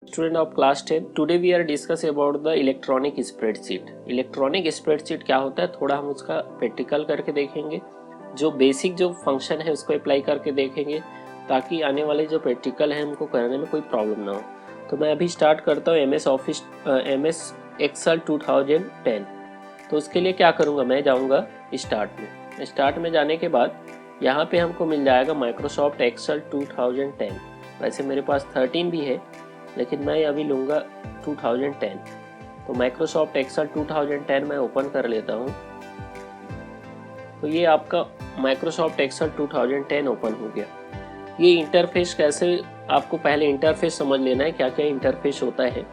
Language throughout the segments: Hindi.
Student of class 10, today we are discuss about the electronic spreadsheet. Electronic spreadsheet क्या होता है, थोड़ा हम उसका प्रैक्टिकल करके देखेंगे, जो बेसिक जो फंक्शन है उसको अप्लाई करके देखेंगे ताकि आने वाले जो प्रैक्टिकल है उनको करने में कोई प्रॉब्लम ना हो। तो मैं अभी स्टार्ट करता हूँ MS एक्सेल 2010। तो उसके लिए क्या करूँगा, मैं जाऊँगा स्टार्ट में जाने के बाद यहाँ पे हमको मिल जाएगा माइक्रोसॉफ्ट एक्सेल 2010। वैसे मेरे पास 13 भी है लेकिन मैं अभी लूँगा 2010। तो माइक्रोसॉफ्ट एक्सेल 2010 मैं ओपन कर लेता हूँ। तो ये आपका माइक्रोसॉफ्ट एक्सेल 2010 ओपन हो गया। ये इंटरफेस कैसे, आपको पहले इंटरफेस समझ लेना है क्या क्या इंटरफेस होता है।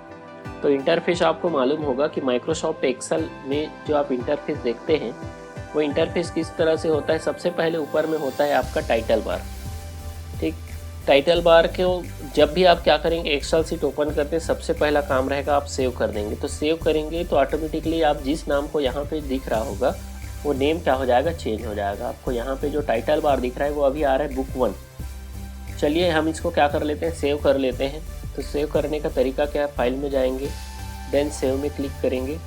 तो इंटरफेस आपको मालूम होगा कि माइक्रोसॉफ्ट एक्सेल में जो आप इंटरफेस देखते हैं वो इंटरफेस किस तरह से होता है। सबसे पहले ऊपर में होता है आपका टाइटल बार। ठीक, टाइटल बार को जब भी आप क्या करेंगे, एक्सेल सीट ओपन करते सबसे पहला काम रहेगा आप सेव कर देंगे। तो सेव करेंगे तो ऑटोमेटिकली आप जिस नाम को यहाँ पे दिख रहा होगा वो नेम क्या हो जाएगा, चेंज हो जाएगा। आपको यहाँ पे जो टाइटल बार दिख रहा है वो अभी आ रहा है बुक 1। चलिए हम इसको क्या कर लेते हैं, सेव कर लेते हैं। तो सेव करने का तरीका क्या है, फाइल में जाएंगे, देन सेव में क्लिक करेंगे।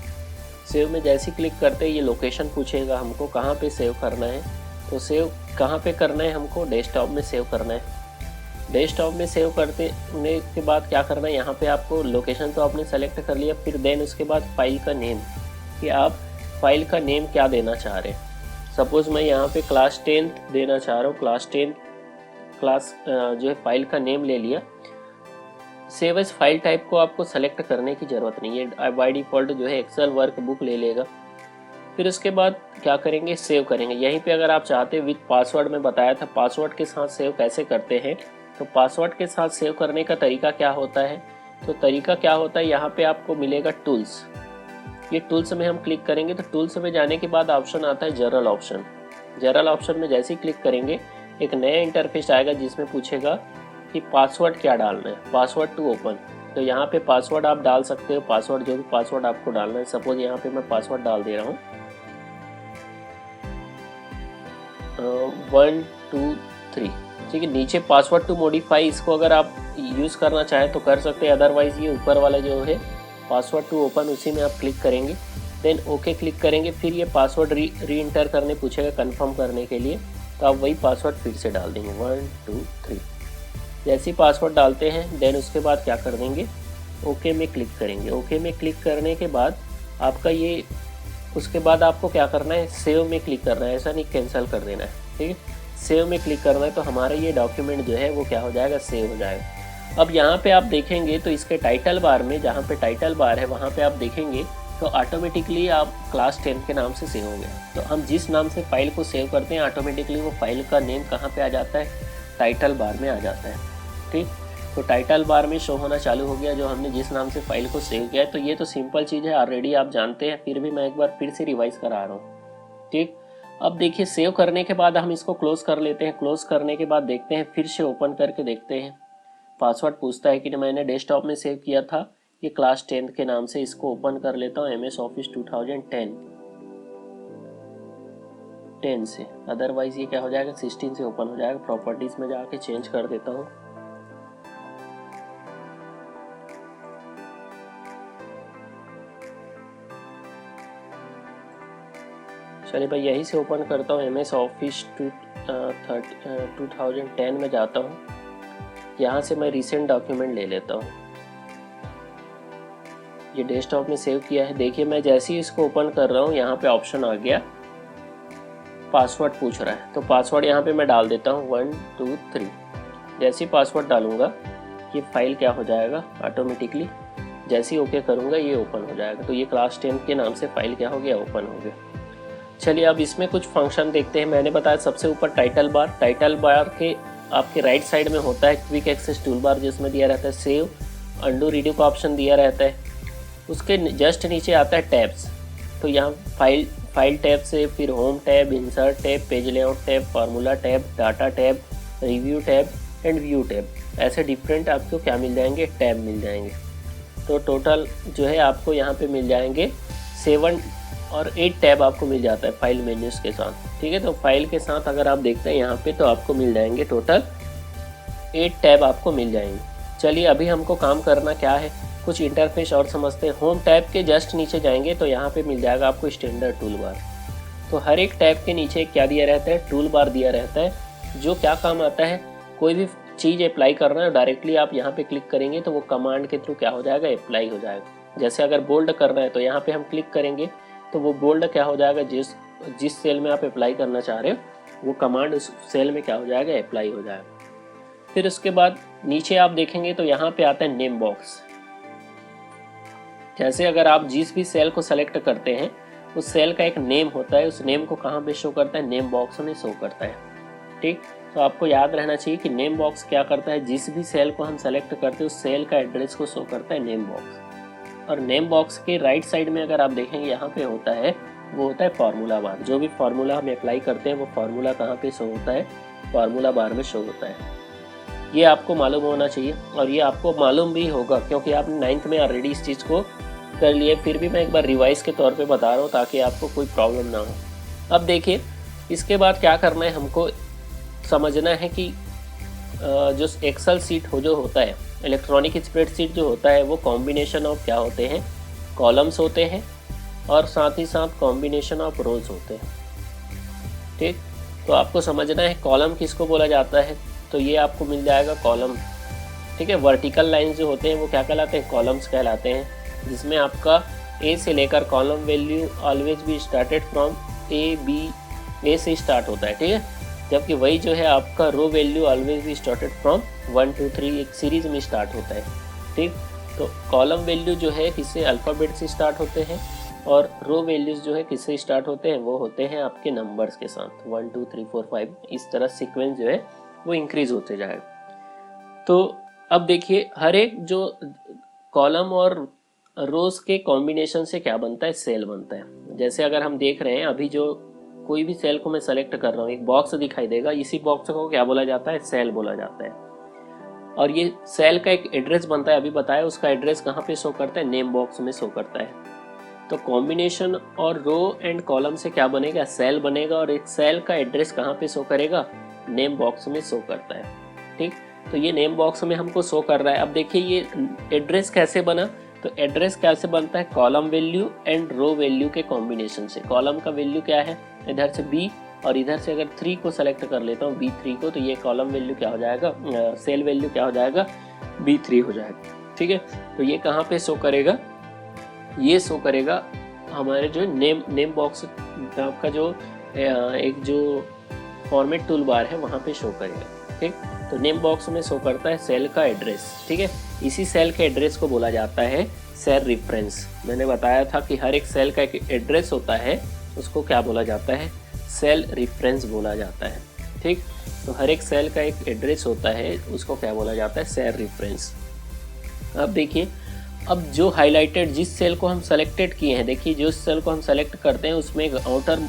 सेव में जैसे क्लिक करते ही ये लोकेशन पूछेगा हमको कहाँ पे सेव करना है। तो सेव कहाँ पे करना है, हमको डेस्कटॉप में सेव करना है। डेस्कटॉप में सेव करने के बाद क्या करना है, यहाँ पे आपको लोकेशन तो आपने सेलेक्ट कर लिया, फिर देन उसके बाद फाइल का नेम, कि आप फाइल का नेम क्या देना चाह रहे हैं। सपोज़ मैं यहाँ पे क्लास 10 देना चाह रहा हूँ, क्लास 10 क्लास जो है फाइल का नेम ले लिया। सेव एज फाइल टाइप को आपको सेलेक्ट करने की ज़रूरत नहीं है, बाय डिफ़ॉल्ट जो है एक्सेल वर्कबुक ले लेगा। फिर उसके बाद क्या करेंगे, सेव करेंगे। यहीं पे अगर आप चाहते विद पासवर्ड में बताया था पासवर्ड के साथ सेव कैसे करते हैं। तो पासवर्ड के साथ सेव करने का तरीका क्या होता है, तो तरीका क्या होता है, यहाँ पे आपको मिलेगा टूल्स। ये टूल्स में हम क्लिक करेंगे तो टूल्स में जाने के बाद ऑप्शन आता है जनरल ऑप्शन। जनरल ऑप्शन में जैसे ही क्लिक करेंगे एक नया इंटरफेस आएगा जिसमें पूछेगा कि पासवर्ड क्या डालना है, पासवर्ड टू ओपन। तो यहाँ पे पासवर्ड आप डाल सकते हो, पासवर्ड जो भी पासवर्ड आपको डालना है। सपोज यहाँ पे मैं पासवर्ड डाल दे रहा हूँ 1 2 3। ठीक है, नीचे पासवर्ड टू मॉडिफाई, इसको अगर आप यूज़ करना चाहें तो कर सकते हैं, अदरवाइज़ ये ऊपर वाला जो है पासवर्ड टू ओपन उसी में आप क्लिक करेंगे, देन ओके क्लिक करेंगे। फिर ये पासवर्ड री इंटर करने पूछेगा कंफर्म करने के लिए, तो आप वही पासवर्ड फिर से डाल देंगे 1 2 3। जैसे ही पासवर्ड डालते हैं देन उसके बाद क्या कर देंगे, ओके में क्लिक करेंगे। ओके में क्लिक करने के बाद आपका ये, उसके बाद आपको क्या करना है, सेव में क्लिक करना है, ऐसा नहीं कैंसिल कर देना है। ठीक है, सेव में क्लिक करना है तो हमारा ये डॉक्यूमेंट जो है वो क्या हो जाएगा, सेव हो जाएगा। अब यहाँ पे आप देखेंगे तो इसके टाइटल बार में, जहाँ पे टाइटल बार है वहाँ पे आप देखेंगे तो ऑटोमेटिकली आप क्लास 10 के नाम से सेव हो गया। तो हम जिस नाम से फाइल को सेव करते हैं ऑटोमेटिकली वो फाइल का नेम कहाँ पे आ जाता है, टाइटल बार में आ जाता है। ठीक, तो टाइटल बार में शो होना चालू हो गया जो हमने जिस नाम से फाइल को सेव किया है। तो ये तो सिंपल चीज़ है, ऑलरेडी आप जानते हैं, फिर भी मैं एक बार फिर से रिवाइज करा रहा हूँ। ठीक, अब देखिए सेव करने के बाद हम इसको क्लोज कर लेते हैं। क्लोज करने के बाद देखते हैं, फिर से ओपन करके देखते हैं, पासवर्ड पूछता है कि मैंने डेस्कटॉप में सेव किया था ये क्लास 10 के नाम से। इसको ओपन कर लेता हूँ MS ऑफिस 2010 से, अदरवाइज ये क्या हो जाएगा 16 से ओपन हो जाएगा। प्रॉपर्टीज में जाके चेंज कर देता हूँ। चलिए भाई यहीं से ओपन करता हूँ, MS ऑफिस 2010 में जाता हूँ। यहाँ से मैं रिसेंट डॉक्यूमेंट ले लेता हूँ, ये डेस्कटॉप में सेव किया है। देखिए मैं जैसे ही इसको ओपन कर रहा हूँ यहाँ पे ऑप्शन आ गया, पासवर्ड पूछ रहा है। तो पासवर्ड यहाँ पे मैं डाल देता हूँ 1 2 3। जैसे ही पासवर्ड डालूंगा ये फाइल क्या हो जाएगा ऑटोमेटिकली, जैसे ही ओके करूँगा ये ओपन हो जाएगा। तो ये क्लास 10 के नाम से फाइल क्या हो गया, ओपन हो गया। चलिए अब इसमें कुछ फंक्शन देखते हैं। मैंने बताया सबसे ऊपर टाइटल बार, टाइटल बार के आपके राइट साइड में होता है क्विक एक्सेस टूल बार जिसमें दिया रहता है सेव, अंडू, रीडू का ऑप्शन दिया रहता है। उसके जस्ट नीचे आता है टैब्स। तो यहाँ फाइल टैब से फिर home tab, insert tab, page layout tab, formula tab, data tab, review tab and view tab, ऐसे डिफरेंट आपको क्या मिल जाएंगे, टैब मिल जाएंगे। तो टोटल जो है आपको यहाँ पे मिल जाएंगे 7 और 8 टैब आपको मिल जाता है फाइल मेन्यूज़ के साथ। ठीक है, तो फाइल के साथ अगर आप देखते हैं यहाँ पे तो आपको मिल जाएंगे टोटल 8 टैब आपको मिल जाएंगे। चलिए अभी हमको काम करना क्या है, कुछ इंटरफेस और समझते हैं। होम टैब के जस्ट नीचे जाएंगे तो यहाँ पे मिल जाएगा आपको स्टैंडर्ड टूल बार। तो हर एक टैब के नीचे क्या दिया रहता है, टूल बार दिया रहता है, जो क्या काम आता है, कोई भी चीज़ अप्लाई करना है डायरेक्टली आप यहाँ पे क्लिक करेंगे तो वो कमांड के थ्रू क्या हो जाएगा, अप्लाई हो जाएगा। जैसे अगर बोल्ड करना है तो यहाँ पे हम क्लिक करेंगे तो वो बोल्ड क्या हो जाएगा, जिस सेल में आप अप्लाई करना चाह रहे हो वो कमांड उस सेल में क्या हो जाएगा, अप्लाई हो जाएगा। फिर उसके बाद नीचे आप देखेंगे तो यहाँ पे आता है नेम बॉक्स। जैसे अगर आप जिस भी सेल को सेलेक्ट करते हैं उस सेल का एक नेम होता है, उस नेम को कहाँ पे शो करता है, नेम बॉक्स में शो करता है। ठीक, तो आपको याद रहना चाहिए कि नेम बॉक्स क्या करता है, जिस भी सेल को हम सेलेक्ट करते हैं उस सेल का एड्रेस को शो करता है नेम बॉक्स। और नेम बॉक्स के राइट साइड में अगर आप देखेंगे यहाँ पे होता है, वो होता है फार्मूला बार। जो भी फार्मूला हम अप्लाई करते हैं वो फार्मूला कहाँ पे शो होता है, फार्मूला बार में शो होता है। ये आपको मालूम होना चाहिए और ये आपको मालूम भी होगा क्योंकि आपने 9th में ऑलरेडी इस चीज़ को कर लिए। फिर भी मैं एक बार रिवाइज के तौर पे बता रहा हूँ ताकि आपको कोई प्रॉब्लम ना हो। अब देखिए इसके बाद क्या करना है, हमको समझना है कि जो एक्सेल सीट जो होता है, इलेक्ट्रॉनिक स्प्रेडशीट जो होता है वो कॉम्बिनेशन ऑफ क्या होते हैं, कॉलम्स होते हैं और साथ ही साथ कॉम्बिनेशन ऑफ रोज होते हैं। ठीक, तो आपको समझना है कॉलम किसको बोला जाता है, तो ये आपको मिल जाएगा कॉलम। ठीक है, वर्टिकल लाइंस जो होते हैं वो क्या कहलाते हैं, कॉलम्स कहलाते हैं, जिसमें आपका ए से लेकर कॉलम वैल्यू ऑलवेज भी स्टार्टेड फ्रॉम ए से स्टार्ट होता है। ठीक है, जबकि वही जो है आपका रो वैल्यू ऑलवेज भी स्टार्टेड फ्रॉम 1 2 3 एक सीरीज में स्टार्ट होता है। ठीक, तो कॉलम वैल्यू जो है किससे, अल्फ़ाबेट से स्टार्ट होते हैं और रो वैल्यूज़ जो है किससे स्टार्ट होते हैं, वो होते हैं आपके नंबर्स के साथ 1 2 3 4 5, इस तरह सीक्वेंस जो है वो इंक्रीज होते जाएगा। तो अब देखिए हर एक जो कॉलम और रोज के कॉम्बिनेशन से क्या बनता है, सेल बनता है। जैसे अगर हम देख रहे हैं अभी जो कोई भी सेल को मैं सेलेक्ट कर रहा हूँ, एक बॉक्स दिखाई देगा, इसी बॉक्स को क्या बोला जाता है, सेल बोला जाता है। और ये सेल का एक एड्रेस बनता है, अभी बताया, उसका एड्रेस कहाँ पे शो करता है, नेम बॉक्स में शो करता है। तो कॉम्बिनेशन और रो एंड कॉलम से क्या बनेगा, सेल बनेगा और एक सेल का एड्रेस कहाँ पे शो करेगा, नेम बॉक्स में शो करता है। ठीक, तो ये नेम बॉक्स में हमको शो कर रहा है। अब देखिए ये एड्रेस कैसे बना, तो एड्रेस कैसे बनता है, column value and row value के कॉम्बिनेशन से। कॉलम का वैल्यू क्या है, इधर से बी और इधर से अगर 3 को सेलेक्ट कर लेता हूँ B3 को, तो ये कॉलम वैल्यू क्या हो जाएगा, सेल वैल्यू क्या हो जाएगा, B3 हो जाएगा। ठीक है, तो ये कहाँ पे शो करेगा, ये शो करेगा हमारे जो नेम बॉक्स आपका जो एक जो फॉर्मेट टूल बार है वहाँ पे शो करेगा। ठीक, तो नेम बॉक्स में शो करता है सेल का एड्रेस। ठीक है, इसी सेल के एड्रेस को बोला जाता है सेल रेफरेंस। मैंने बताया था कि हर एक सेल का एक एड्रेस होता है, उसको क्या बोला जाता है, सेल रेफरेंस बोला जाता है। ठीक, तो हर एक सेल का एक एड्रेस होता है, उसको क्या बोला जाता है, सेल रेफरेंस। अब देखिए, अब जो हाईलाइटेड जिस सेल को हम सेलेक्टेड किए हैं, देखिए जो सेल को हम सेलेक्ट करते हैं उसमें एक आउटर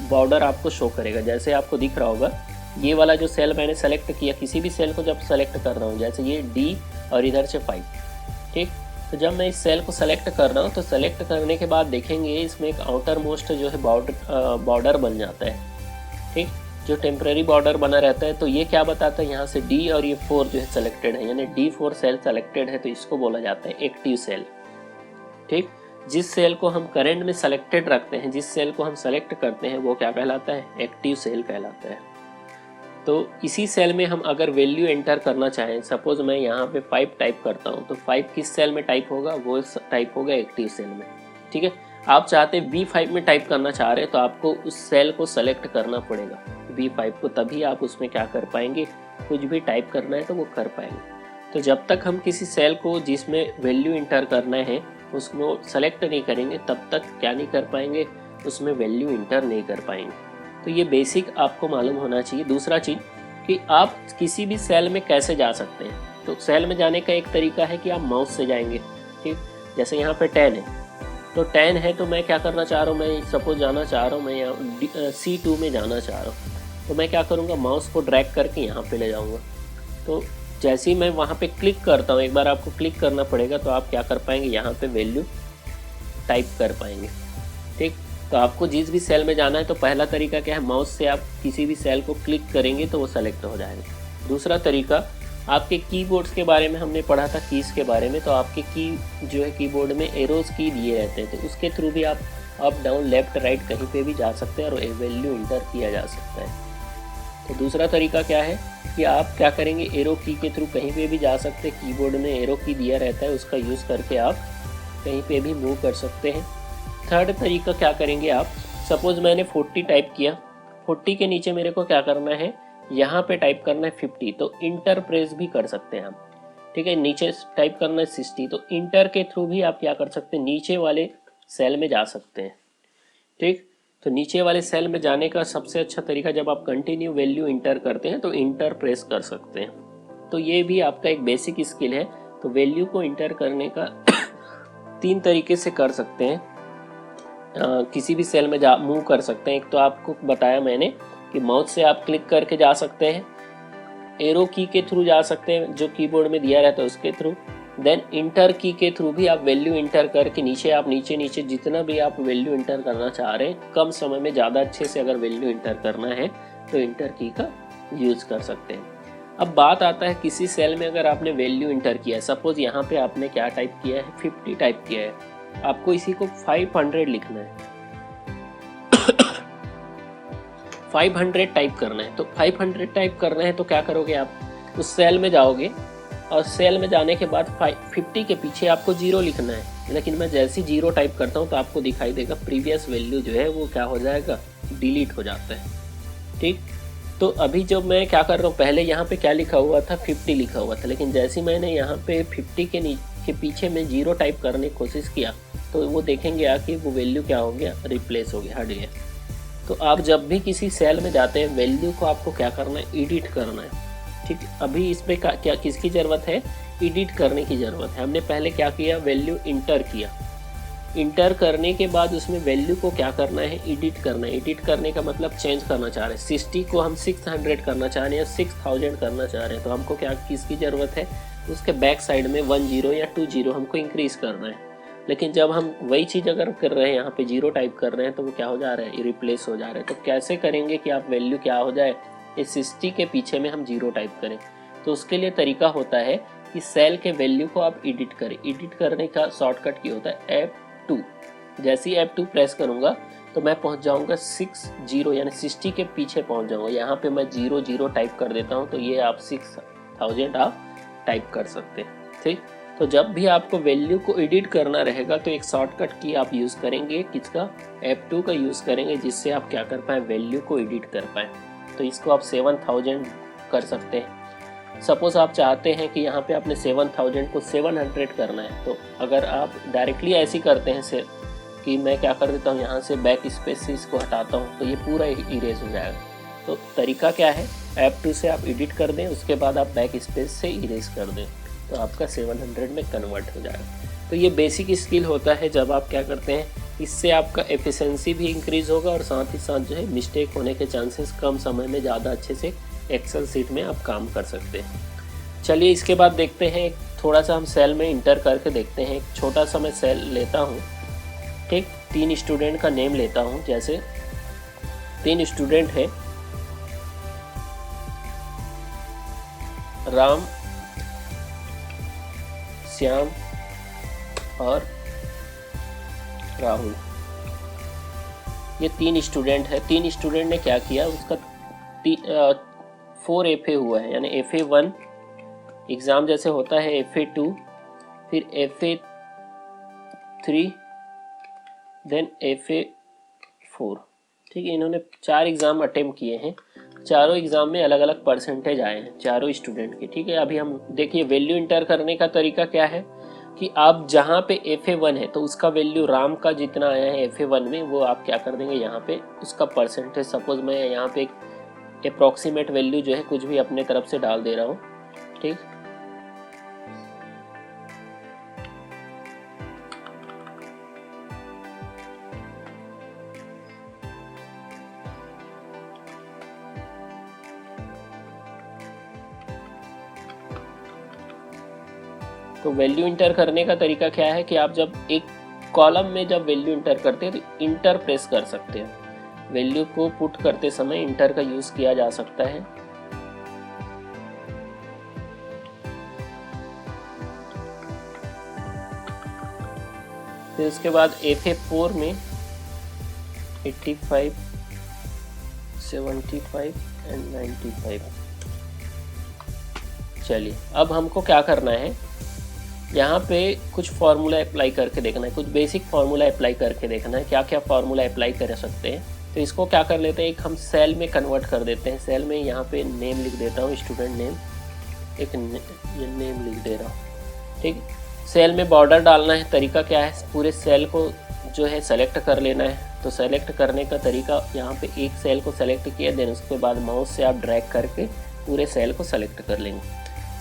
बॉर्डर आपको शो करेगा। जैसे आपको दिख रहा होगा ये वाला जो सेल मैंने सेलेक्ट किया, किसी भी सेल को जब सेलेक्ट कर रहा हूँ, जैसे ये D और इधर से 5। ठीक, तो जब मैं इस सेल को सेलेक्ट कर रहा हूँ तो सेलेक्ट करने के बाद देखेंगे इसमें एक आउटर मोस्ट जो है बॉर्डर बन जाता है। ठीक, जो टेम्परेरी बॉर्डर बना रहता है, तो ये क्या बताता है, यहाँ से D और ये 4 जो है सेलेक्टेड है, यानी D4 सेल सेलेक्टेड है, तो इसको बोला जाता है एक्टिव सेल। ठीक, जिस सेल को हम करेंट में सेलेक्टेड रखते हैं, जिस सेल को हम सेलेक्ट करते हैं वो क्या कहलाता है, एक्टिव सेल कहलाता है। तो इसी सेल में हम अगर वैल्यू एंटर करना चाहें, सपोज मैं यहाँ पे 5 टाइप करता हूँ, तो 5 किस सेल में टाइप होगा, वो टाइप होगा एक्टिव सेल में। ठीक है, आप चाहते B5 में टाइप करना चाह रहे हैं तो आपको उस सेल को सेलेक्ट करना पड़ेगा B5 को, तभी आप उसमें क्या कर पाएंगे, कुछ भी टाइप करना है तो वो कर पाएंगे। तो जब तक हम किसी सेल को जिसमें वैल्यू इंटर करना है उसको सेलेक्ट नहीं करेंगे तब तक क्या नहीं कर पाएंगे, उसमें वैल्यू इंटर नहीं कर पाएंगे। तो ये बेसिक आपको मालूम होना चाहिए। दूसरा चीज़ कि आप किसी भी सेल में कैसे जा सकते हैं, तो सेल में जाने का एक तरीका है कि आप माउस से जाएंगे। ठीक, जैसे यहाँ पे 10 है, तो 10 है तो मैं क्या करना चाह रहा हूँ, मैं सपोज जाना चाह रहा हूँ, मैं यहाँ C2 में जाना चाह रहा हूँ, तो मैं क्या करूँगा, माउस को ड्रैग करके यहाँ पे ले जाऊँगा। तो जैसे ही मैं वहाँ पे क्लिक करता हूँ, एक बार आपको क्लिक करना पड़ेगा, तो आप क्या कर पाएंगे, यहाँ पे वैल्यू टाइप कर पाएंगे। ठीक, तो आपको जिस भी सेल में जाना है तो पहला तरीका क्या है, माउस से आप किसी भी सेल को क्लिक करेंगे तो वो सेलेक्ट हो जाएगा। दूसरा तरीका, आपके कीबोर्ड्स के बारे में हमने पढ़ा था, कीज के बारे में। तो आपके की जो है कीबोर्ड में एरोज की दिए रहते हैं, तो उसके थ्रू भी आप अप डाउन लेफ्ट राइट कहीं पे भी जा सकते हैं और वैल्यू इंटर किया जा सकता है। तो दूसरा तरीका क्या है कि आप क्या करेंगे, एरो की के थ्रू कहीं पे भी जा सकते हैं। कीबोर्ड में एरो की दिया रहता है, उसका यूज़ करके आप कहीं पे भी मूव कर सकते हैं। थर्ड तरीका क्या करेंगे आप, सपोज मैंने 40 टाइप किया, 40 के नीचे मेरे को क्या करना है, यहाँ पे टाइप करना है 50, तो इंटर प्रेस भी कर सकते हैं आप। ठीक है, नीचे टाइप करना है 60, तो इंटर के थ्रू भी आप क्या कर सकते हैं, नीचे वाले सेल में जा सकते हैं। ठीक, तो नीचे वाले सेल में जाने का सबसे अच्छा तरीका, जब आप कंटिन्यू वैल्यू इंटर करते हैं तो इंटर प्रेस कर सकते हैं। तो ये भी आपका एक बेसिक स्किल है। तो वैल्यू को इंटर करने का 3 तरीके से कर सकते हैं। किसी भी सेल में जा मूव कर सकते हैं। एक तो आपको बताया मैंने कि माउस से आप क्लिक करके जा सकते हैं, एरो की के थ्रू जा सकते हैं जो कीबोर्ड में दिया रहता है उसके थ्रू, देन इंटर की के थ्रू भी आप वैल्यू इंटर करके नीचे जितना भी आप वैल्यू इंटर करना चाह रहे हैं, कम समय में ज़्यादा अच्छे से अगर वैल्यू इंटर करना है तो इंटर की का यूज़ कर सकते हैं। अब बात आता है किसी सेल में अगर आपने वैल्यू इंटर किया है, सपोज यहाँ पे आपने क्या टाइप किया है, 50 टाइप किया है, आपको इसी को 500 लिखना है 500 टाइप करना है। तो 500 टाइप करना है तो क्या करोगे, आप उस सेल में जाओगे और सेल में जाने के बाद 50 के पीछे आपको 0 लिखना है। लेकिन मैं जैसे ही 0 टाइप करता हूँ तो आपको दिखाई देगा प्रीवियस वैल्यू जो है वो क्या हो जाएगा, डिलीट हो जाता है। ठीक, तो अभी जब मैं क्या कर रहा हूँ, पहले यहाँ पे क्या लिखा हुआ था, 50 लिखा हुआ था, लेकिन जैसे मैंने यहाँ पे 50 के पीछे में 0 टाइप करने की कोशिश किया तो वो देखेंगे आके वो वैल्यू क्या हो गया, रिप्लेस हो गया, हट गया। तो आप जब भी किसी सेल में जाते हैं, वैल्यू को आपको क्या करना है, एडिट करना है। ठीक, अभी इस पे क्या किसकी ज़रूरत है, एडिट करने की ज़रूरत है। हमने पहले क्या किया, वैल्यू इंटर किया, इंटर करने के बाद उसमें वैल्यू को क्या करना है, एडिट करना है। एडिट करने का मतलब चेंज करना चाह रहे हैं, 60 को हम 600 करना चाह रहे हैं, 6000 करना चाह रहे हैं, तो हमको क्या किसकी ज़रूरत है, उसके बैक साइड में 10 या 20 हमको इंक्रीज़ करना है। लेकिन जब हम वही चीज़ अगर कर रहे हैं, यहाँ पे 0 टाइप कर रहे हैं, तो वो क्या हो जा रहा है, रिप्लेस हो जा रहा है। तो कैसे करेंगे कि आप वैल्यू क्या हो जाए, इस 60 के पीछे में हम 0 टाइप करें। तो उसके लिए तरीका होता है कि सेल के वैल्यू को आप एडिट करें। एडिट करने का शॉर्टकट की होता है F2। जैसे ही F2 प्रेस करूँगा तो मैं पहुँच जाऊँगा 60 यानी 60 के पीछे पहुँच जाऊँगा। यहाँ पे मैं 00 टाइप कर देता हूँ, तो ये आप 6000 आप टाइप कर सकते हैं। ठीक, तो जब भी आपको वैल्यू को एडिट करना रहेगा तो एक शॉर्टकट की आप यूज़ करेंगे, किसका, F2 का यूज़ करेंगे, जिससे आप क्या कर पाएँ, वैल्यू को एडिट कर पाएँ। तो इसको आप 7000 कर सकते हैं। सपोज आप चाहते हैं कि यहाँ पे आपने 7000 को 700 करना है, तो अगर आप डायरेक्टली ऐसे करते हैं से कि मैं क्या कर देता हूँ, यहाँ से बैक स्पेस से इसको हटाता हूँ तो ये पूरा इरेज हो जाएगा। तो तरीका क्या है, F2 से आप एडिट कर दें, उसके बाद आप बैक स्पेस से इरेज कर दें, तो आपका 700 में कन्वर्ट हो जाएगा। तो ये बेसिक स्किल होता है जब आप क्या करते हैं, इससे आपका एफिशिएंसी भी इंक्रीज़ होगा और साथ ही साथ जो है मिस्टेक होने के चांसेस कम समय में ज़्यादा अच्छे से एक्सेल सीट में आप काम कर सकते हैं। चलिए इसके बाद देखते हैं, थोड़ा सा हम सेल में इंटर करके देखते हैं। एक छोटा सा मैं सेल लेता हूँ, ठीक, 3 स्टूडेंट का नेम लेता हूँ। जैसे 3 स्टूडेंट है, राम, श्याम और राहुल, ये 3 स्टूडेंट है। 3 स्टूडेंट ने क्या किया, उसका 4 FA हुआ है, यानी FA1 एग्ज़ाम जैसे होता है, FA2, फिर FA3, देन FA4। ठीक है, इन्होंने 4 एग्ज़ाम अटेम्प्ट किए हैं। चारों एग्ज़ाम में अलग अलग परसेंटेज आए हैं चारों स्टूडेंट के। ठीक है, अभी हम देखिए वैल्यू इंटर करने का तरीका क्या है कि आप जहाँ पे FA1 है तो उसका वैल्यू राम का जितना आया है FA1 में, वो आप क्या कर देंगे, यहाँ पे उसका परसेंटेज, सपोज मैं यहाँ पे एक अप्रॉक्सीमेट वैल्यू जो है कुछ भी अपने तरफ से डाल दे रहा हूँ। ठीक, तो वैल्यू इंटर करने का तरीका क्या है कि आप जब एक कॉलम में जब वैल्यू इंटर करते हैं तो इंटर प्रेस कर सकते हैं। वैल्यू को पुट करते समय इंटर का यूज़ किया जा सकता है। फिर उसके बाद FA4 में 85, 75 एंड 95। चलिए अब हमको क्या करना है, यहाँ पे कुछ फार्मूला अप्लाई करके देखना है, कुछ बेसिक फार्मूला अप्लाई करके देखना है, क्या क्या फार्मूला अप्लाई कर सकते हैं। तो इसको क्या कर लेते हैं, एक हम सेल में कन्वर्ट कर देते हैं। सेल में यहाँ पे नेम लिख देता हूँ, स्टूडेंट नेम, एक ये नेम लिख दे रहा हूँ, ठीक। सेल में बॉर्डर डालना है, तरीका क्या है, पूरे सेल को जो है सेलेक्ट कर लेना है। तो सेलेक्ट करने का तरीका, यहाँ पे एक सेल को सेलेक्ट किया, देन उसके बाद माउस से आप ड्रैग करके पूरे सेल को सेलेक्ट कर लेंगे।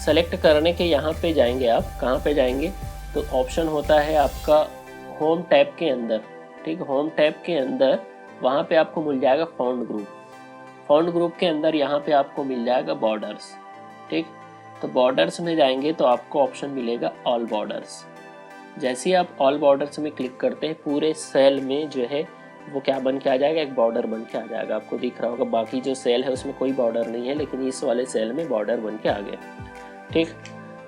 सेलेक्ट करने के यहाँ पे जाएंगे, आप कहाँ पे जाएंगे, तो ऑप्शन होता है आपका होम टैब के अंदर, ठीक। होम टैब के अंदर वहाँ पे आपको मिल जाएगा फॉन्ट ग्रुप। फॉन्ट ग्रुप के अंदर यहाँ पे आपको मिल जाएगा बॉर्डर्स, ठीक। तो बॉर्डर्स में जाएंगे तो आपको ऑप्शन मिलेगा ऑल बॉर्डर्स। जैसे ही आप ऑल बॉर्डर्स में क्लिक करते हैं, पूरे सेल में जो है वो क्या बन के आ जाएगा, एक बॉर्डर बन के आ जाएगा। आपको दिख रहा होगा, बाकी जो सेल है उसमें कोई बॉर्डर नहीं है, लेकिन इस वाले सेल में बॉर्डर बन के आ गया, ठीक।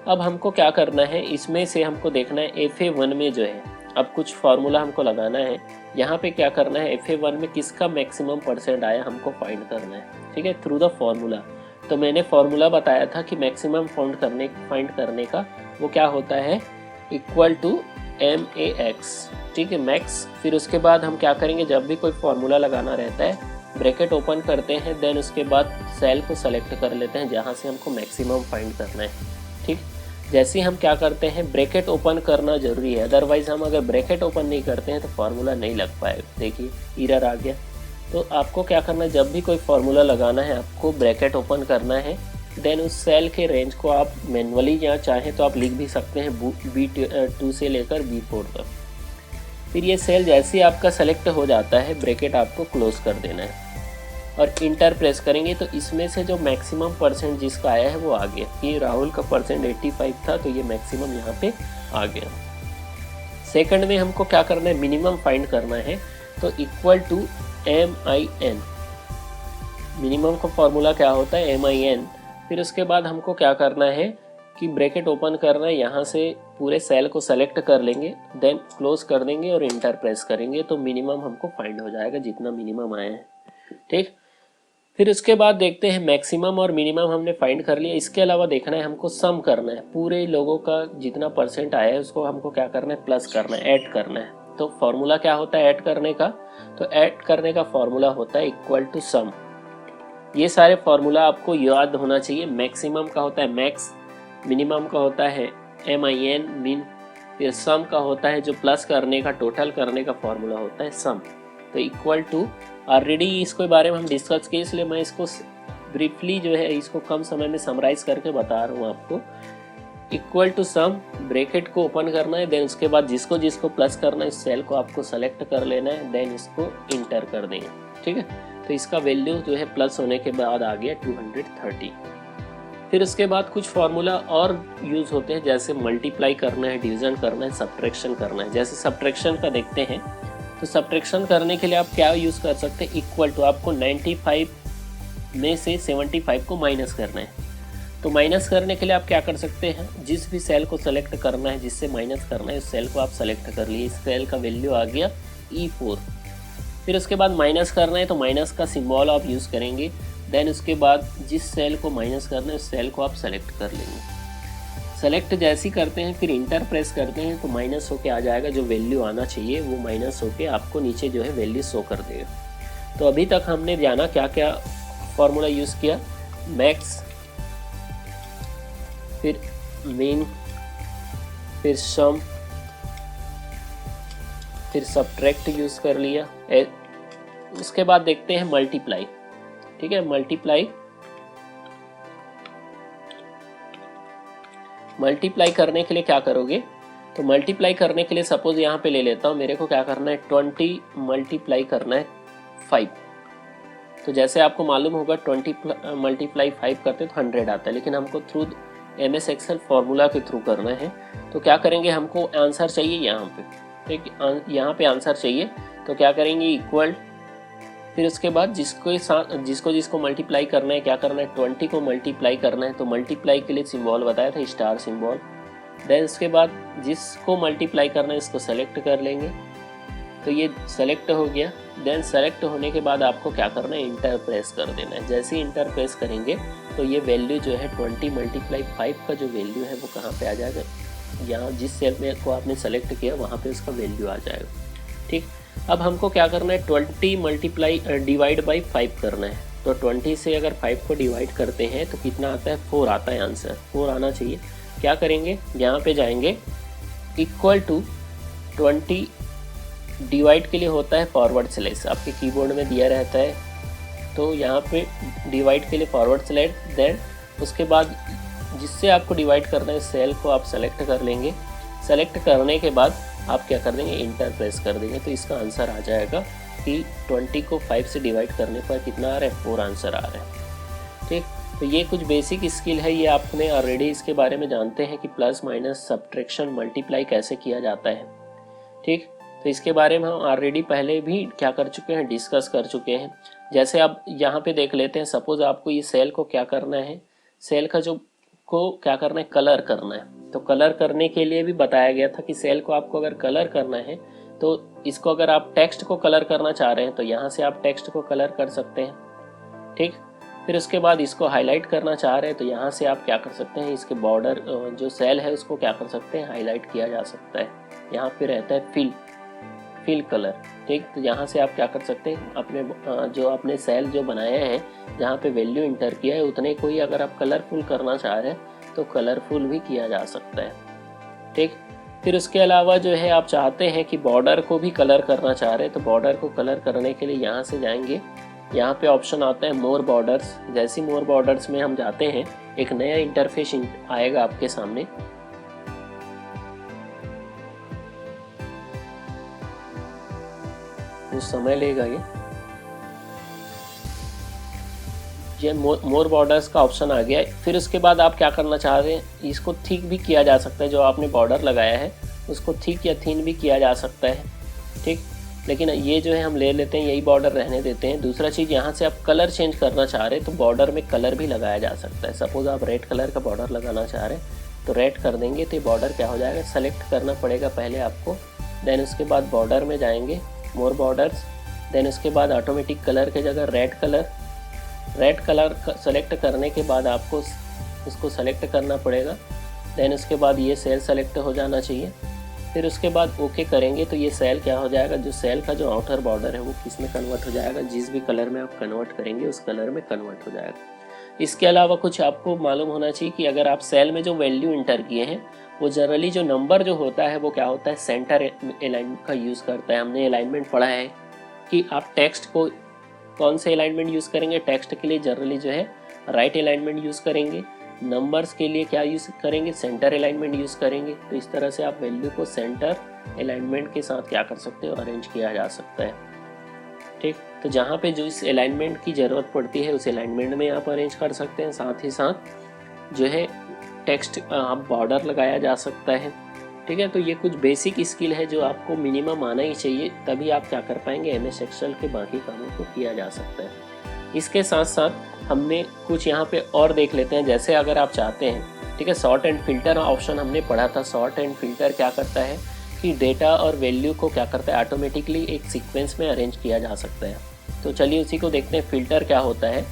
अब हमको क्या करना है, इसमें से हमको देखना है FA1 में जो है, अब कुछ फार्मूला हमको लगाना है। यहाँ पे क्या करना है, FA1 में किसका मैक्सिमम % आया हमको फाइंड करना है, ठीक है, थ्रू द फार्मूला। तो मैंने फार्मूला बताया था कि मैक्सिमम फाइंड करने का वो क्या होता है, इक्वल टू MAX, ठीक है, मैक्स। फिर उसके बाद हम क्या करेंगे, जब भी कोई फार्मूला लगाना रहता है, ब्रैकेट ओपन करते हैं, देन उसके बाद सेल को सेलेक्ट कर लेते हैं जहाँ से हमको मैक्सिमम फाइंड करना है, ठीक। जैसे हम क्या करते हैं, ब्रैकेट ओपन करना जरूरी है, अदरवाइज हम अगर ब्रैकेट ओपन नहीं करते हैं तो फार्मूला नहीं लग पाएगा। देखिए एरर आ गया। तो आपको क्या करना है, जब भी कोई फार्मूला लगाना है आपको ब्रैकेट ओपन करना है, देन उस सेल के रेंज को आप मैनुअली या चाहें तो आप लिख भी सकते हैं B2 से लेकर B4 तक। फिर ये सेल जैसे ही आपका सेलेक्ट हो जाता है, ब्रैकेट आपको क्लोज कर देना है और इंटर प्रेस करेंगे तो इसमें से जो मैक्सिमम % जिसका आया है वो आ गया। ये राहुल का % 85 था, तो ये मैक्सिमम यहाँ पे आ गया। सेकंड में हमको क्या करना है, मिनिमम फाइंड करना है, तो इक्वल टू MIN। मिनिमम का फॉर्मूला क्या होता है, MIN। फिर उसके बाद हमको क्या करना है कि ब्रैकेट ओपन करना है, यहाँ से पूरे सेल को सेलेक्ट कर लेंगे, देन क्लोज कर देंगे और इंटर प्रेस करेंगे तो मिनिमम हमको फाइंड हो जाएगा, जितना मिनिमम आया है, ठीक। फिर उसके बाद देखते हैं, मैक्सिमम और मिनिमम हमने फाइंड कर लिया। इसके अलावा देखना है हमको सम करना है, पूरे लोगों का जितना % आया है उसको हमको क्या करना है, प्लस करना है, ऐड करना है। तो फॉर्मूला क्या होता है ऐड करने का, तो ऐड करने का फॉर्मूला होता है इक्वल टू सम। ये सारे फॉर्मूला आपको याद होना चाहिए। मैक्सिमम का होता है मैक्स, मिनिमम का होता है MIN मिन, फिर सम का होता है जो प्लस करने का, टोटल करने का फॉर्मूला होता है सम। तो इक्वल टू, ऑलरेडी इसके बारे में हम डिस्कस किए, इसलिए मैं इसको ब्रीफली जो है इसको कम समय में समराइज करके बता रहा हूँ आपको। इक्वल टू सम, ब्रैकेट को ओपन करना है, देन उसके बाद जिसको जिसको प्लस करना है इस सेल को आपको सेलेक्ट कर लेना है, देन इसको इंटर कर देंगे, ठीक है। तो इसका वैल्यू जो है प्लस होने के बाद आ गया 230। फिर उसके बाद कुछ फार्मूला और यूज होते हैं, जैसे मल्टीप्लाई करना है, डिवीजन करना है, सब्ट्रैक्शन करना है। जैसे सब्ट्रैक्शन का देखते हैं, तो सब्ट्रैक्शन करने के लिए आप क्या यूज़ कर सकते हैं, इक्वल टू, आपको 95 में से 75 को माइनस करना है। तो माइनस करने के लिए आप क्या कर सकते हैं, जिस भी सेल को सेलेक्ट करना है, जिससे माइनस करना है उस सेल को आप सेलेक्ट कर लिए, इस सेल का वैल्यू आ गया E4। फिर उसके बाद माइनस करना है तो माइनस का सिंबल आप यूज़ करेंगे, देन उसके बाद जिस सेल को माइनस करना है उस सेल को आप सेलेक्ट कर लेंगे। सेलेक्ट जैसे ही करते हैं फिर इंटर प्रेस करते हैं तो माइनस होके आ जाएगा, जो वैल्यू आना चाहिए वो माइनस होके आपको नीचे जो है वैल्यू शो कर देगा। तो अभी तक हमने जाना क्या क्या फॉर्मूला यूज़ किया, मैक्स, फिर मीन, फिर सम, फिर सब्ट्रैक्ट यूज़ कर लिया। उसके बाद देखते हैं मल्टीप्लाई, ठीक है। मल्टीप्लाई करने के लिए क्या करोगे, तो मल्टीप्लाई करने के लिए सपोज यहाँ पे ले लेता हूँ, मेरे को क्या करना है 20 मल्टीप्लाई करना है 5। तो जैसे आपको मालूम होगा 20 मल्टीप्लाई 5 करते तो 100 आता है, लेकिन हमको थ्रू MS एक्सेल फॉर्मूला के थ्रू करना है। तो क्या करेंगे, हमको आंसर चाहिए यहाँ पे, ठीक, यहाँ पे आंसर चाहिए। तो क्या करेंगे, इक्वल, फिर उसके बाद जिसको जिसको मल्टीप्लाई करना है क्या करना है, 20 को मल्टीप्लाई करना है। तो मल्टीप्लाई के लिए सिंबल बताया था स्टार सिंबल, देन उसके बाद जिसको मल्टीप्लाई करना है इसको सेलेक्ट कर लेंगे, तो ये सेलेक्ट हो गया। देन सेलेक्ट होने के बाद आपको क्या करना है, इंटर प्रेस कर देना है। जैसे ही इंटर प्रेस करेंगे तो ये वैल्यू जो है 20 × 5 का जो वैल्यू है वो कहाँ पे आ जाएगा, यहाँ जिस सेल में को आपने सेलेक्ट किया वहाँ पे उसका वैल्यू आ जाएगा। ठीक, अब हमको क्या करना है, 20 डिवाइड बाई 5 करना है। तो 20 से अगर 5 को डिवाइड करते हैं तो कितना आता है, 4 आता है आंसर, 4 आना चाहिए। क्या करेंगे, यहाँ पे जाएंगे, इक्वल टू 20 डिवाइड के लिए होता है फॉरवर्ड स्लैश, आपके कीबोर्ड में दिया रहता है। तो यहाँ पे डिवाइड के लिए फॉरवर्ड स्लैश, देन उसके बाद जिससे आपको डिवाइड करना है सेल को आप सेलेक्ट कर लेंगे। सेलेक्ट करने के बाद आप क्या कर देंगे, इंटर प्रेस कर देंगे, तो इसका आंसर आ जाएगा कि 20 को 5 से डिवाइड करने पर कितना आ रहा है, 4 आंसर आ रहा है। ठीक, तो ये कुछ बेसिक स्किल है, ये आपने ऑलरेडी इसके बारे में जानते हैं कि प्लस माइनस सब्ट्रैक्शन मल्टीप्लाई कैसे किया जाता है। ठीक, तो इसके बारे में हम ऑलरेडी पहले भी क्या कर चुके हैं, डिस्कस कर चुके हैं। जैसे आप यहाँ पे देख लेते हैं, सपोज आपको ये सेल को क्या करना है, सेल का जो को क्या करना है, कलर करना है। तो कलर करने के लिए भी बताया गया था कि सेल को आपको अगर कलर करना है तो इसको अगर आप टेक्स्ट को कलर करना चाह रहे हैं तो यहाँ से आप टेक्स्ट को कलर कर सकते हैं। ठीक, फिर उसके बाद इसको हाईलाइट करना चाह रहे हैं तो यहाँ से आप क्या कर सकते हैं, इसके बॉर्डर जो सेल है उसको क्या कर सकते हैं, हाईलाइट किया जा सकता है। यहाँ पे रहता है फिल कलर। ठीक, तो यहाँ से आप क्या कर सकते हैं, अपने जो आपने सेल जो बनाए हैं जहाँ पे वैल्यू इंटर किया है उतने को ही अगर आप कलरफुल करना चाह रहे हैं तो कलरफुल भी किया जा सकता है। ठीक, फिर उसके अलावा जो है आप चाहते हैं कि बॉर्डर को भी कलर करना चाह रहे हैं तो बॉर्डर को कलर करने के लिए यहाँ से जाएंगे, यहाँ पे ऑप्शन आता है मोर बॉर्डर्स। जैसे मोर बॉर्डर्स में हम जाते हैं एक नया इंटरफेस आएगा आपके सामने। कुछ समय लेगा ये मोर बॉर्डर्स का ऑप्शन आ गया है। फिर उसके बाद आप क्या करना चाह रहे हैं, इसको थिक भी किया जा सकता है, जो आपने बॉर्डर लगाया है उसको थिक या थिन भी किया जा सकता है। ठीक, लेकिन ये जो है हम ले लेते हैं, यही बॉर्डर रहने देते हैं। दूसरा चीज़, यहाँ से आप कलर चेंज करना चाह रहे हैं तो बॉर्डर में कलर भी लगाया जा सकता है। सपोज आप रेड कलर का बॉर्डर लगाना चाह रहे हैं तो रेड कर देंगे तो ये बॉर्डर क्या हो जाएगा, सेलेक्ट करना पड़ेगा पहले आपको। देन उसके बाद बॉर्डर में जाएंगे, मोर बॉर्डर्स, देन उसके बाद ऑटोमेटिक कलर के जगह रेड कलर सेलेक्ट करने के बाद आपको उसको सेलेक्ट करना पड़ेगा। देन उसके बाद ये सेल सेलेक्ट हो जाना चाहिए। फिर उसके बाद ओके करेंगे तो ये सेल क्या हो जाएगा, जो सेल का जो आउटर बॉर्डर है वो किस में कन्वर्ट हो जाएगा, जिस भी कलर में आप कन्वर्ट करेंगे उस कलर में कन्वर्ट हो जाएगा। इसके अलावा कुछ आपको मालूम होना चाहिए कि अगर आप सेल में जो वैल्यू इंटर किए हैं वो जनरली जो नंबर जो होता है वो क्या होता है, सेंटर अलाइनमेंट का यूज़ करता है। हमने अलाइनमेंट पढ़ा है कि आप टेक्स्ट को कौन से अलाइनमेंट यूज़ करेंगे, टेक्स्ट के लिए जनरली जो है राइट अलाइनमेंट यूज़ करेंगे, नंबर्स के लिए क्या यूज़ करेंगे, सेंटर अलाइनमेंट यूज़ करेंगे। तो इस तरह से आप वैल्यू को सेंटर अलाइनमेंट के साथ क्या कर सकते हो, अरेंज किया जा सकता है। ठीक, तो जहाँ पे जो इस अलाइनमेंट की ज़रूरत पड़ती है उस अलाइनमेंट में आप अरेंज कर सकते हैं। साथ ही साथ जो है टेक्स्ट आप बॉर्डर लगाया जा सकता है। ठीक है, तो ये कुछ बेसिक स्किल है जो आपको मिनिमम आना ही चाहिए, तभी आप क्या कर पाएंगे, एमएस एक्सेल के बाकी कामों को किया जा सकता है। इसके साथ साथ हमने कुछ यहाँ पे और देख लेते हैं। जैसे अगर आप चाहते हैं, ठीक है, सॉर्ट एंड फिल्टर ऑप्शन हमने पढ़ा था। सॉर्ट एंड फिल्टर क्या करता है कि डेटा और वैल्यू को क्या करता है, ऑटोमेटिकली एक सीक्वेंस में अरेंज किया जा सकता है। तो चलिए उसी को देखते हैं, फिल्टर क्या होता है।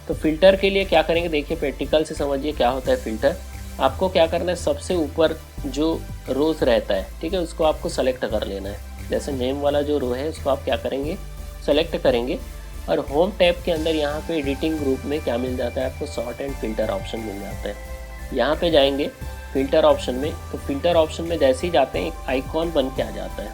तो फिल्टर के लिए क्या करेंगे, देखिए प्रैक्टिकल से समझिए क्या होता है फिल्टर। आपको क्या करना है, सबसे ऊपर जो रोज रहता है, ठीक है, उसको आपको सेलेक्ट कर लेना है। जैसे नेम वाला जो रो है उसको आप क्या करेंगे, सेलेक्ट करेंगे और होम टैब के अंदर यहाँ पे एडिटिंग ग्रुप में क्या मिल जाता है, आपको सॉर्ट एंड फिल्टर ऑप्शन मिल जाता है। यहाँ पे जाएंगे फिल्टर ऑप्शन में, तो फिल्टर ऑप्शन में जैसे ही जाते हैं एक आइकॉन बन के आ जाता है।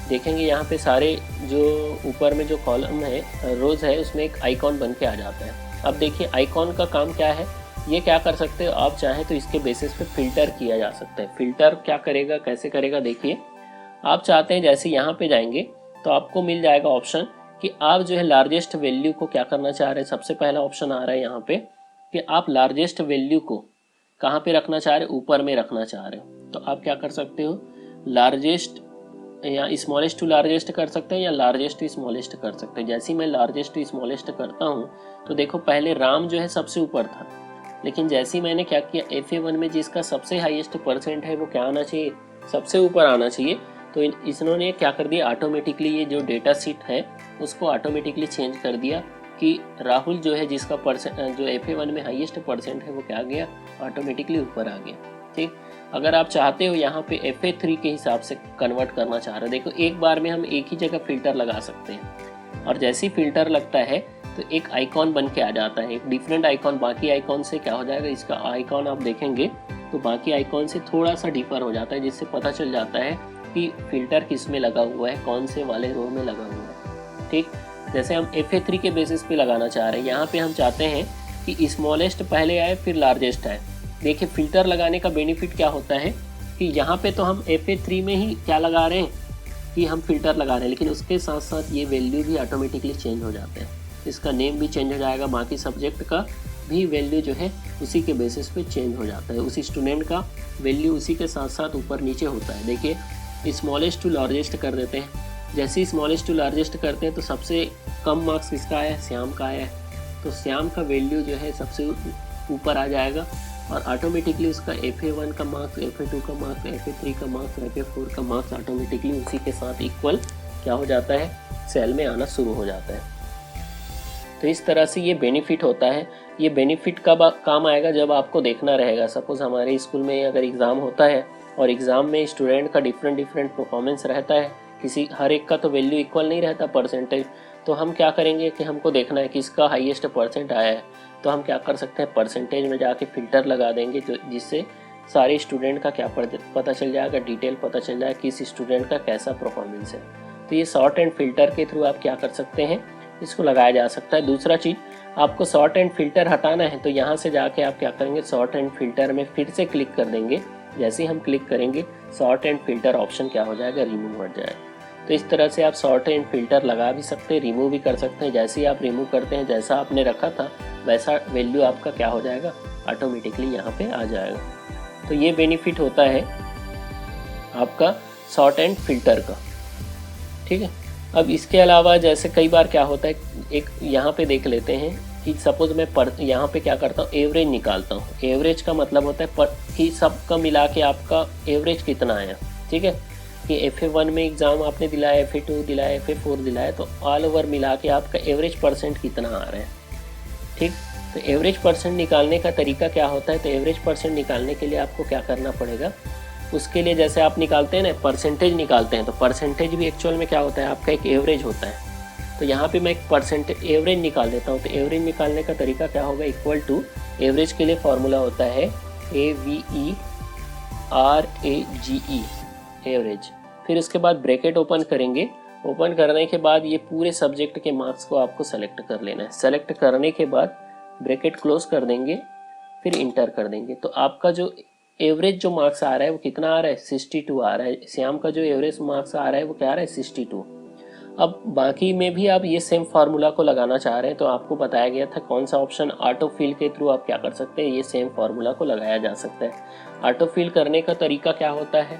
देखेंगे यहाँ पे सारे जो ऊपर में जो कॉलम है, रोज है, उसमें एक आइकॉन बन के आ जाता है। अब देखिए आइकॉन का काम क्या है, ये क्या कर सकते हो आप चाहें तो इसके बेसिस पे फिल्टर किया जा सकता है। फिल्टर क्या करेगा, कैसे करेगा, देखिए आप चाहते हैं जैसे यहाँ पे जाएंगे तो आपको मिल जाएगा ऑप्शन कि आप जो है लार्जेस्ट वैल्यू को क्या करना चाह रहे हैं। सबसे पहला ऑप्शन आ रहा है यहाँ पे कि आप लार्जेस्ट वैल्यू को कहाँ पे रखना चाह रहे हैं, ऊपर में रखना चाह रहे हो। तो आप क्या कर सकते हो, लार्जेस्ट या स्मॉलेस्ट टू लार्जेस्ट कर सकते हैं या लार्जेस्ट टू स्मॉलेस्ट कर सकते हैं। जैसे ही मैं लार्जेस्ट टू स्मॉलेस्ट करता हूँ तो देखो पहले राम जो है सबसे ऊपर था, लेकिन जैसे ही मैंने क्या किया, FA1 में जिसका सबसे हाईएस्ट परसेंट है वो क्या आना चाहिए, सबसे ऊपर आना चाहिए। तो इन्होंने क्या कर दिया, ऑटोमेटिकली ये जो डेटा सीट है उसको ऑटोमेटिकली चेंज कर दिया कि राहुल जो है जिसका जो FA1 में हाईएस्ट परसेंट है वो क्या आ गया, ऑटोमेटिकली ऊपर आ गया। ठीक, अगर आप चाहते हो यहाँ पे FA3 के हिसाब से कन्वर्ट करना चाह रहे हो, देखो एक बार में हम एक ही जगह फिल्टर लगा सकते हैं, और जैसे ही फिल्टर लगता है तो एक आइकॉन बन के आ जाता है, एक डिफरेंट आइकॉन। बाकी आइकॉन से क्या हो जाएगा, इसका आइकॉन आप देखेंगे तो बाकी आइकॉन से थोड़ा सा डिफर हो जाता है, जिससे पता चल जाता है कि फिल्टर किस में लगा हुआ है, कौन से वाले रो में लगा हुआ है। ठीक, जैसे हम FA3 के बेसिस पे लगाना चाह रहे हैं, यहाँ पे हम चाहते हैं कि स्मॉलेस्ट पहले आए फिर लार्जेस्ट आए। देखिए फिल्टर लगाने का बेनिफिट क्या होता है कि यहाँ पे तो हम FA3 में ही क्या लगा रहे हैं कि हम फिल्टर लगा रहे हैं, लेकिन उसके साथ साथ ये वैल्यू भी ऑटोमेटिकली चेंज हो जाता है, इसका नेम भी चेंज हो जाएगा, बाकी सब्जेक्ट का भी वैल्यू जो है उसी के बेसिस पे चेंज हो जाता है, उसी स्टूडेंट का वैल्यू उसी के साथ साथ ऊपर नीचे होता है। देखिए स्मॉलेस्ट टू लार्जेस्ट कर देते हैं, जैसे ही स्मॉलेस्ट टू लार्जेस्ट करते हैं तो सबसे कम मार्क्स किसका आया है, श्याम का आया है, तो श्याम का वैल्यू जो है सबसे ऊपर आ जाएगा, और ऑटोमेटिकली उसका FA1 का मार्क्स, FA2 का मार्क्स, FA3 का मार्क्स, FA4 का मार्क्स ऑटोमेटिकली उसी के साथ इक्वल क्या हो जाता है, सेल में आना शुरू हो जाता है। तो इस तरह से ये बेनिफिट होता है। ये बेनिफिट कब काम आएगा, जब आपको देखना रहेगा, सपोज हमारे स्कूल में अगर एग्ज़ाम होता है और एग्ज़ाम में स्टूडेंट का डिफरेंट परफॉर्मेंस रहता है, किसी हर एक का तो वैल्यू इक्वल नहीं रहता परसेंटेज, तो हम क्या करेंगे कि हमको देखना है किसका हाईएस्ट परसेंट आया है, तो हम क्या कर सकते हैं, परसेंटेज में जाके फ़िल्टर लगा देंगे, जो जिससे सारे स्टूडेंट का क्या पता चल जाएगा, डिटेल पता चल जाएगा किस स्टूडेंट का कैसा परफॉर्मेंस है। तो ये सॉर्ट एंड फिल्टर के थ्रू आप क्या कर सकते हैं, इसको लगाया जा सकता है। दूसरा चीज़, आपको सॉर्ट एंड फिल्टर हटाना है तो यहाँ से जाके आप क्या करेंगे, सॉर्ट एंड फिल्टर में फिर से क्लिक कर देंगे। जैसे ही हम क्लिक करेंगे सॉर्ट एंड फिल्टर ऑप्शन क्या हो जाएगा, रिमूव हो जाएगा। तो इस तरह से आप सॉर्ट एंड फिल्टर लगा भी सकते हैं, रिमूव भी कर सकते हैं। जैसे ही आप रिमूव करते हैं, जैसा आपने रखा था वैसा वैल्यू आपका क्या हो जाएगा, ऑटोमेटिकली यहाँ पे आ जाएगा। तो ये बेनिफिट होता है आपका सॉर्ट एंड फिल्टर का। ठीक है, अब इसके अलावा जैसे कई बार क्या होता है, एक यहाँ पे देख लेते हैं कि सपोज मैं यहाँ पे क्या करता हूँ, एवरेज निकालता हूँ। एवरेज का मतलब होता है कि सबका मिला के आपका एवरेज कितना आया। ठीक है, कि FA1 में एग्ज़ाम आपने दिलाया, FA2 दिलाया, FA4 दिलाया, तो ऑल ओवर मिला के आपका एवरेज परसेंट कितना आ रहा है। ठीक, तो एवरेज परसेंट निकालने का तरीका क्या होता है, तो एवरेज परसेंट निकालने के लिए आपको क्या करना पड़ेगा, उसके लिए जैसे आप निकालते हैं ना, परसेंटेज निकालते हैं, तो परसेंटेज भी एक्चुअल में क्या होता है, आपका एक एवरेज होता है। तो यहाँ पे मैं एक परसेंटेज एवरेज निकाल देता हूँ। तो एवरेज निकालने का तरीका क्या होगा, इक्वल टू, एवरेज के लिए फॉर्मूला होता है AVERAGE, एवरेज। फिर उसके बाद ब्रैकेट ओपन करेंगे। ओपन करने के बाद ये पूरे सब्जेक्ट के मार्क्स को आपको सेलेक्ट कर लेना है। सेलेक्ट करने के बाद ब्रैकेट क्लोज कर देंगे, फिर इंटर कर देंगे। तो आपका जो एवरेज जो मार्क्स आ रहा है वो कितना आ रहा है, 62 आ रहा है। श्याम का जो एवरेज मार्क्स आ रहा है वो क्या आ रहा है, 62। अब बाकी में भी आप ये सेम फार्मूला को लगाना चाह रहे हैं, तो आपको बताया गया था कौन सा ऑप्शन, ऑटो फिल के थ्रू आप क्या कर सकते हैं, ये सेम फार्मूला को लगाया जा सकता है। ऑटो फिल करने का तरीका क्या होता है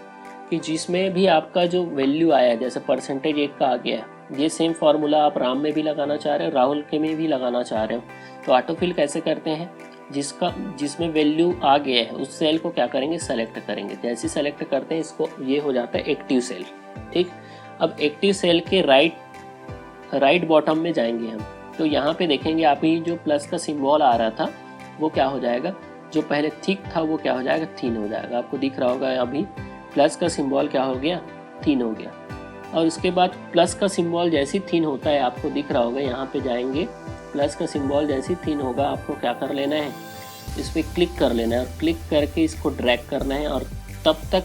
कि जिसमें भी आपका जो वैल्यू आया है, जैसे परसेंटेज 1 का आ गया है, ये सेम फार्मूला आप राम में भी लगाना चाह रहे हो, राहुल के में भी लगाना चाह रहे हो। तो ऑटो फिल कैसे करते हैं, जिसमें वैल्यू आ गया है उस सेल को क्या करेंगे, सेलेक्ट करेंगे। जैसे सेलेक्ट करते हैं इसको, ये हो जाता है एक्टिव सेल। ठीक, अब एक्टिव सेल के राइट बॉटम में जाएंगे हम, तो यहाँ पे देखेंगे आप ही जो प्लस का सिंबल आ रहा था वो क्या हो जाएगा, जो पहले थिक था वो क्या हो जाएगा, थिन हो जाएगा। आपको दिख रहा होगा अभी प्लस का सिंबल क्या हो गया, थिन हो गया। और उसके बाद प्लस का सिंबल जैसे थिन होता है, आपको दिख रहा होगा, यहाँ पे जाएंगे, प्लस का सिंबल जैसे थिन होगा आपको क्या कर लेना है, इस पर क्लिक कर लेना है, और क्लिक करके इसको ड्रैग करना है, और तब तक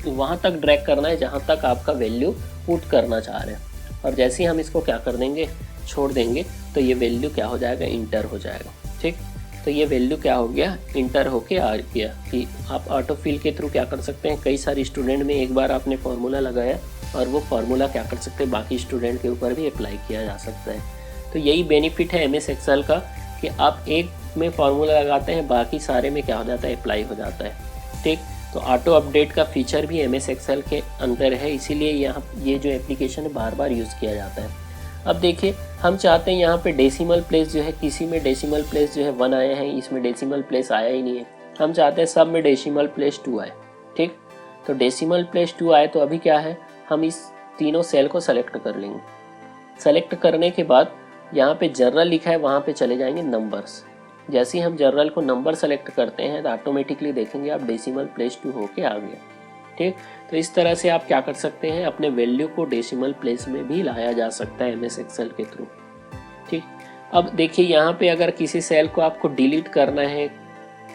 वहाँ तक ड्रैग करना है जहाँ तक आपका वैल्यू पुट करना चाह रहे हैं। और जैसे ही हम इसको क्या कर देंगे, छोड़ देंगे, तो ये वैल्यू क्या हो जाएगा, इंटर हो जाएगा। ठीक, तो ये वैल्यू क्या हो गया, इंटर होके आ गया। कि आप ऑटो फिल के थ्रू क्या कर सकते हैं, कई सारे स्टूडेंट में एक बार आपने फार्मूला लगाया और वो फार्मूला क्या कर सकते हैं, बाकी स्टूडेंट के ऊपर भी अप्लाई किया जा सकता है। तो यही बेनिफिट है MS एक्सेल का कि आप एक में फार्मूला लगाते हैं, बाकी सारे में क्या हो जाता है, अप्लाई हो जाता है। ठीक, तो ऑटो अपडेट का फीचर भी MS एक्सेल के अंदर है, इसीलिए यहाँ ये जो एप्लीकेशन है बार बार यूज़ किया जाता है। अब देखिए हम चाहते हैं यहाँ पे डेसिमल प्लेस जो है, किसी में डेसिमल प्लेस जो है 1 आया है, इसमें डेसिमल प्लेस आया ही नहीं है। हम चाहते हैं सब में डेसिमल प्लेस 2 आए। ठीक, तो डेसिमल प्लेस 2 आए तो अभी क्या है, हम इस तीनों सेल को सेलेक्ट कर लेंगे। सेलेक्ट करने के बाद यहाँ पे जनरल लिखा है, वहाँ पे चले जाएंगे नंबर्स। जैसे ही हम जनरल को नंबर सेलेक्ट करते हैं तो ऑटोमेटिकली देखेंगे आप डेसिमल प्लेस 2 होके आ गया। ठीक, तो इस तरह से आप क्या कर सकते हैं, अपने वैल्यू को डेसिमल प्लेस में भी लाया जा सकता है MS एक्सेल के थ्रू। ठीक, अब देखिए यहाँ पे अगर किसी सेल को आपको डिलीट करना है,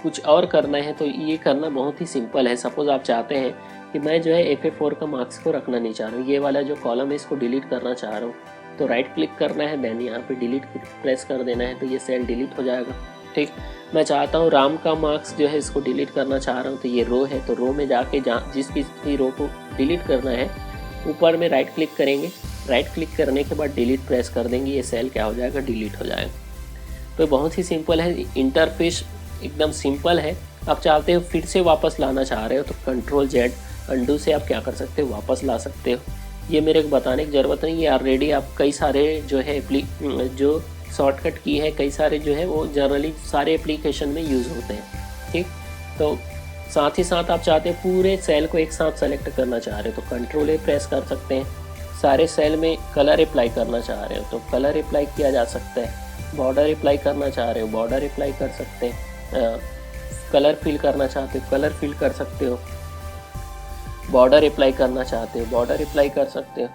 कुछ और करना है, तो ये करना बहुत ही सिंपल है। सपोज आप चाहते हैं कि मैं जो है FA4 का मार्क्स को रखना नहीं चाह रहा हूँ, ये वाला जो कॉलम है इसको डिलीट करना चाह रहा हूँ, तो राइट क्लिक करना है, देन यहाँ पे डिलीट प्रेस कर देना है, तो ये सेल डिलीट हो जाएगा। ठीक, मैं चाहता हूँ राम का मार्क्स जो है इसको डिलीट करना चाह रहा हूँ, तो ये रो है, तो रो में जाके जिस भी रो को डिलीट करना है ऊपर में राइट क्लिक करेंगे, राइट क्लिक करने के बाद डिलीट प्रेस कर देंगे, ये सेल क्या हो जाएगा, डिलीट हो जाएगा। तो बहुत ही सिंपल है, इंटरफेस एकदम सिंपल है। आप चाहते हो फिर से वापस लाना चाह रहे हो तो Ctrl+Z अंडू से आप क्या कर सकते हो, वापस ला सकते हो। ये मेरे को बताने की ज़रूरत नहीं है, ऑलरेडी आप कई सारे जो है जो शॉर्टकट की है, कई सारे जो है वो जनरली सारे एप्लीकेशन में यूज़ होते हैं। ठीक, तो साथ ही साथ आप चाहते हैं पूरे सेल को एक साथ सेलेक्ट करना चाह रहे हो तो Ctrl+A प्रेस कर सकते हैं। सारे सेल में कलर अप्लाई करना चाह रहे हो तो कलर अप्लाई किया जा सकता है। बॉर्डर अप्लाई करना चाह रहे हो, बॉर्डर अप्लाई कर सकते हैं। कलर फिल करना चाहते हो, कलर फिल कर सकते हो। बॉर्डर अप्लाई करना चाहते हो, बॉर्डर अप्लाई कर सकते हो।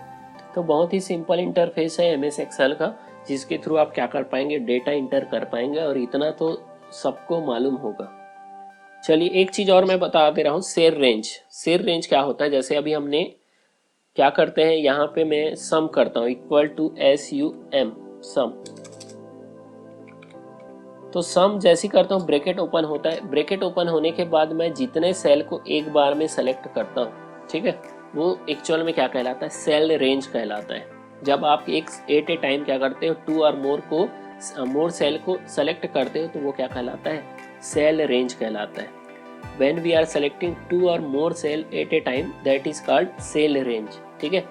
तो बहुत ही सिंपल इंटरफेस है MS एक्सेल का, जिसके थ्रू आप क्या कर पाएंगे, डेटा इंटर कर पाएंगे, और इतना तो सबको मालूम होगा। चलिए एक चीज़ और मैं बता दे रहा हूँ, शेयर रेंज। शेयर रेंज क्या होता है, जैसे अभी हमने क्या करते हैं, यहाँ पे मैं सम करता हूँ =SUM सम, तो सम जैसे करता हूँ ब्रैकेट ओपन होता है। ब्रैकेट ओपन होने के बाद मैं जितने सेल को एक बार में सेलेक्ट करता हूँ, ठीक है, वो एक्चुअल में क्या कहलाता है, सेल रेंज कहलाता है। जब आप एक एट ए टाइम क्या करते हो, 2 और मोर सेल को सेलेक्ट करते हो तो वो क्या कहलाता है, सेल रेंज कहलाता है। When we are selecting 2 or more cell at a time, that is called cell range। ठीक है,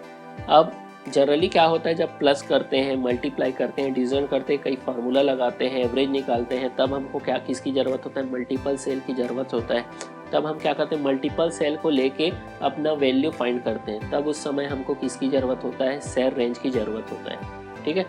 अब जनरली क्या होता है, जब प्लस करते हैं, मल्टीप्लाई करते हैं, डिवीजन करते हैं, कई फार्मूला लगाते हैं, एवरेज निकालते हैं, तब हमको क्या किसकी ज़रूरत होता है, मल्टीपल सेल की ज़रूरत होता है। तब हम क्या करते हैं, मल्टीपल सेल को लेके अपना वैल्यू फाइंड करते हैं, तब उस समय हमको किसकी ज़रूरत होता है, सेल रेंज की ज़रूरत होता है। ठीक है,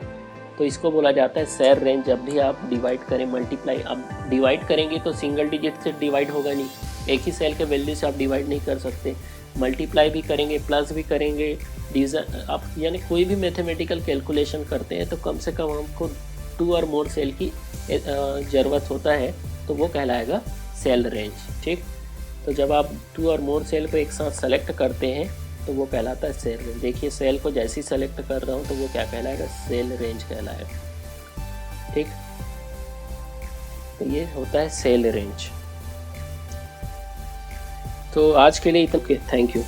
तो इसको बोला जाता है सेल रेंज। जब भी आप डिवाइड करें, मल्टीप्लाई, अब डिवाइड करेंगे तो सिंगल डिजिट से डिवाइड होगा नहीं, एक ही सेल के वैल्यू से आप डिवाइड नहीं कर सकते। मल्टीप्लाई भी करेंगे, प्लस भी करेंगे, डिवीजन, आप यानी कोई भी मैथमेटिकल कैलकुलेशन करते हैं तो कम से कम हमको 2 और मोर सेल की ज़रूरत होता है, तो वो कहलाएगा सेल रेंज। ठीक, तो जब आप 2 और मोर सेल को एक साथ सेलेक्ट करते हैं तो वो कहलाता है सेल रेंज। देखिए सेल को जैसे ही सेलेक्ट कर रहा हूँ तो वो क्या कहलाएगा, सेल रेंज कहलाएगा। ठीक, तो ये होता है सेल रेंज। तो आज के लिए इतना, थैंक यू।